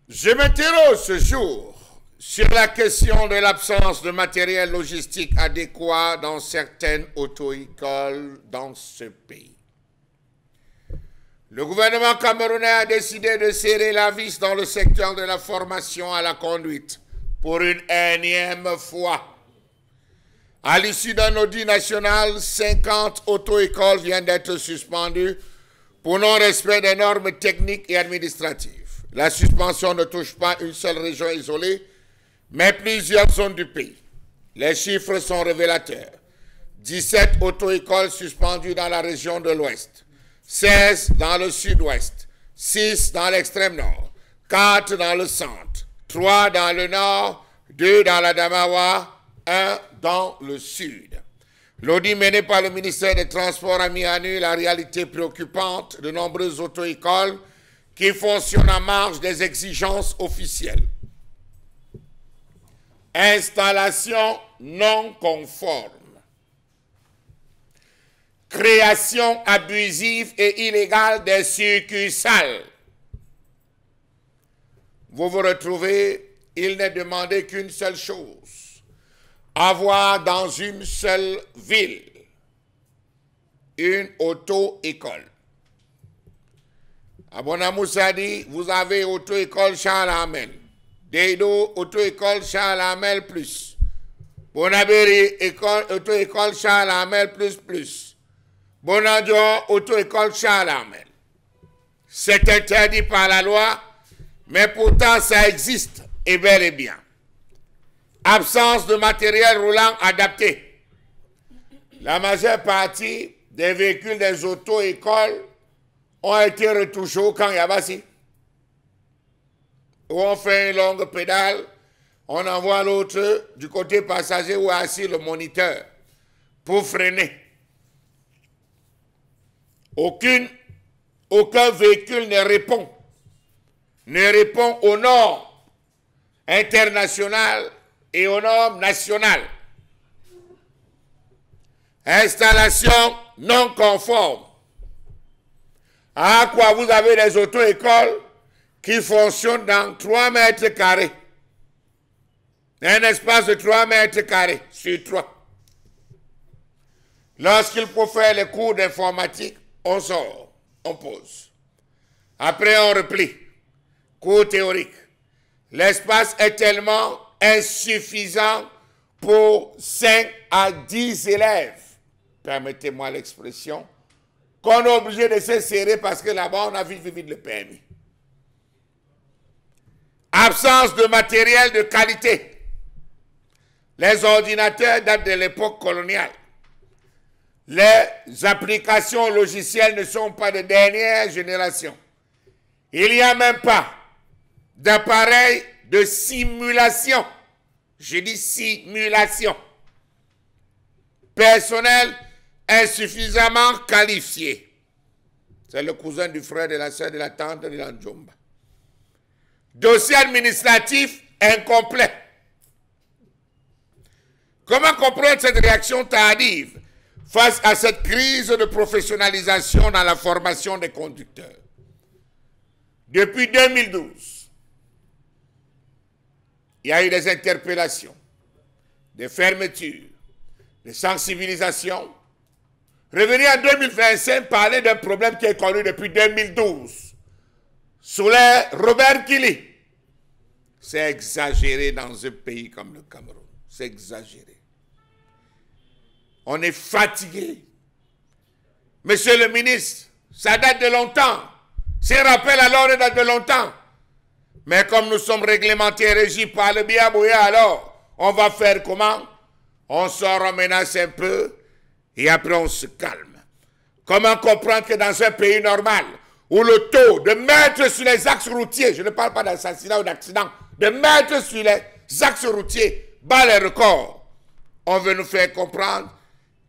Je m'interroge ce jour sur la question de l'absence de matériel logistique adéquat dans certaines auto-écoles dans ce pays. Le gouvernement camerounais a décidé de serrer la vis dans le secteur de la formation à la conduite pour une énième fois. À l'issue d'un audit national, 50 auto-écoles viennent d'être suspendues pour non-respect des normes techniques et administratives. La suspension ne touche pas une seule région isolée, mais plusieurs zones du pays. Les chiffres sont révélateurs. 17 auto-écoles suspendues dans la région de l'Ouest, 16 dans le Sud-Ouest, 6 dans l'extrême nord, 4 dans le centre, 3 dans le nord, 2 dans la Damawa, 1 dans le sud. L'audit mené par le ministère des Transports a mis à nu la réalité préoccupante de nombreuses auto-écoles qui fonctionnent en marge des exigences officielles. Installation non conforme. Création abusive et illégale des succursales. Vous vous retrouvez, il n'est demandé qu'une seule chose: avoir dans une seule ville une auto-école. Abona Moussa dit, vous avez auto-école Charles Hamel. Deido, auto-école Charles Hamel plus. Bonaberi, auto-école Charles Hamel plus. Bonadjo, auto-école Charles Hamel. C'est interdit par la loi, mais pourtant ça existe, et bel et bien. Absence de matériel roulant adapté. La majeure partie des véhicules des auto-écoles ont été retouchés au camp Yabassi. Où on fait une longue pédale, on envoie l'autre du côté passager où est assis le moniteur pour freiner. Aucun véhicule ne répond aux normes internationales et aux normes nationales. Installation non conforme. À quoi vous avez des auto-écoles qui fonctionnent dans 3 mètres carrés. Un espace de 3 mètres carrés sur 3. Lorsqu'il faut faire les cours d'informatique, on sort, on pose. Après, on replie. Cours théorique. L'espace est tellement insuffisant pour 5 à 10 élèves. Permettez-moi l'expression. Qu'on est obligé de se serrer parce que là-bas, on a vite le permis. Absence de matériel de qualité. Les ordinateurs datent de l'époque coloniale. Les applications logicielles ne sont pas de dernière génération. Il n'y a même pas d'appareil de simulation. Je dis simulation. Personnel insuffisamment qualifié. C'est le cousin du frère, de la soeur, de la tante, de la Njomba. Dossier administratif incomplet. Comment comprendre cette réaction tardive face à cette crise de professionnalisation dans la formation des conducteurs? Depuis 2012, il y a eu des interpellations, des fermetures, des sensibilisations. Revenir en 2025, parler d'un problème qui est connu depuis 2012, sous les Robert Kili. C'est exagéré dans un pays comme le Cameroun. C'est exagéré. On est fatigué. Monsieur le ministre, ça date de longtemps. Ces rappels à l'ordre datent de longtemps. Mais comme nous sommes réglementés, régis par le Biabouya, alors, on va faire comment? On sort, on menace un peu, et après on se calme. Comment comprendre que dans un pays normal, où le taux de meurtres sur les axes routiers, je ne parle pas d'assassinat ou d'accident, de meurtres sur les axes routiers bat les records, on veut nous faire comprendre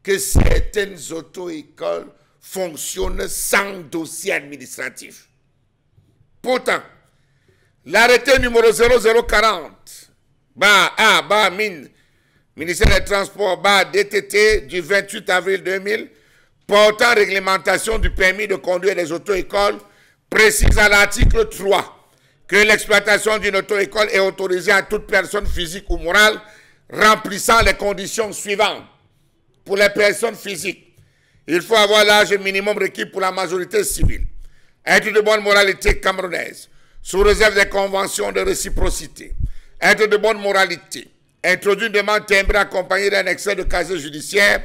que certaines auto-écoles fonctionnent sans dossier administratif. Pourtant, l'arrêté numéro 0040, ministère des Transports, DTT, du 28 avril 2000, portant réglementation du permis de conduire des auto-écoles, précise à l'article 3 que l'exploitation d'une auto-école est autorisée à toute personne physique ou morale remplissant les conditions suivantes. Pour les personnes physiques, il faut avoir l'âge minimum requis pour la majorité civile, être de bonne moralité camerounaise, sous réserve des conventions de réciprocité, être de bonne moralité, introduire une demande timbrée accompagnée d'un extrait de casier judiciaire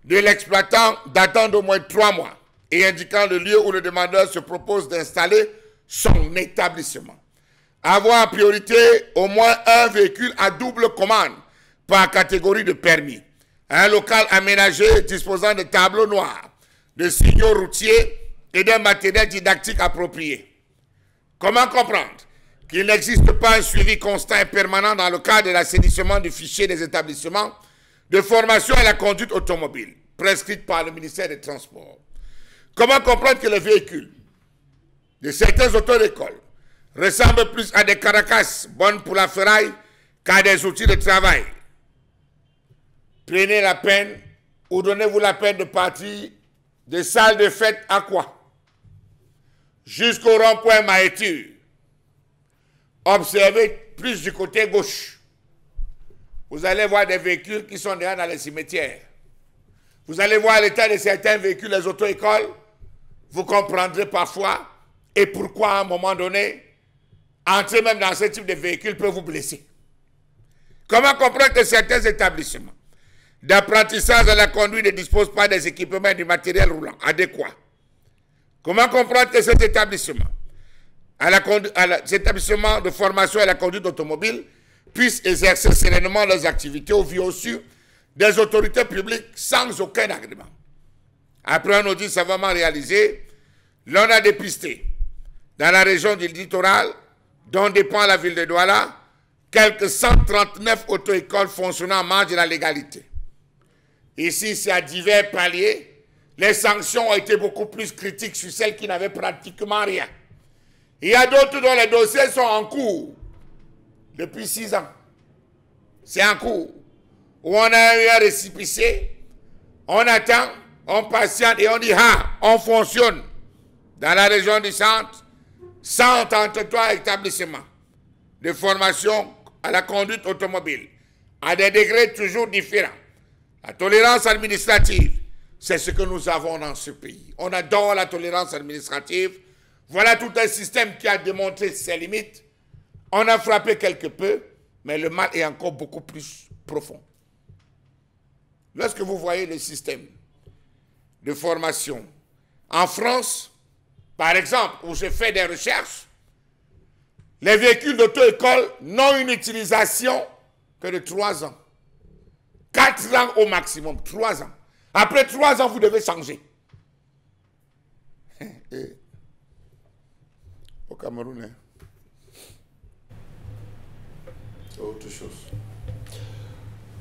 de l'exploitant datant d'au moins 3 mois et indiquant le lieu où le demandeur se propose d'installer son établissement. Avoir en priorité au moins un véhicule à double commande par catégorie de permis. Un local aménagé disposant de tableaux noirs, de signaux routiers et d'un matériel didactique approprié. Comment comprendre qu'il n'existe pas un suivi constant et permanent dans le cadre de l'assainissement du fichier des établissements de formation à la conduite automobile, prescrite par le ministère des Transports? Comment comprendre que les véhicules de certaines auto-écoles ressemblent plus à des caracasses bonnes pour la ferraille qu'à des outils de travail? Prenez la peine ou donnez-vous la peine de partir des salles de fête à quoi? Jusqu'au rond-point Mahéture. Observez plus du côté gauche. Vous allez voir des véhicules qui sont déjà dans les cimetières. Vous allez voir l'état de certains véhicules, les auto-écoles. Vous comprendrez parfois et pourquoi à un moment donné, entrer même dans ce type de véhicule peut vous blesser. Comment comprendre que certains établissements d'apprentissage à la conduite ne disposent pas des équipements et du matériel roulant adéquat? Comment comprendre que cet établissement, cet établissement de formation à la conduite automobile puissent exercer sereinement leurs activités au vu au su des autorités publiques sans aucun agrément? Après un audit savamment réalisé, l'on a dépisté dans la région du littoral, dont dépend la ville de Douala, quelques 139 auto-écoles fonctionnant en marge de la légalité. Ici, c'est à divers paliers. Les sanctions ont été beaucoup plus critiques sur celles qui n'avaient pratiquement rien. Il y a d'autres dont les dossiers sont en cours depuis 6 ans. C'est en cours. Où on a eu un récépissé, on attend, on patiente et on dit, ah, on fonctionne. Dans la région du centre, 133 établissements de formation à la conduite automobile, à des degrés toujours différents. La tolérance administrative, c'est ce que nous avons dans ce pays. On adore la tolérance administrative. Voilà tout un système qui a démontré ses limites. On a frappé quelque peu, mais le mal est encore beaucoup plus profond. Lorsque vous voyez le système de formation en France, par exemple, où je fais des recherches, les véhicules d'auto-école n'ont une utilisation que de 3 ans. 4 ans au maximum, 3 ans. Après 3 ans, vous devez changer. Au Cameroun, c'est autre chose.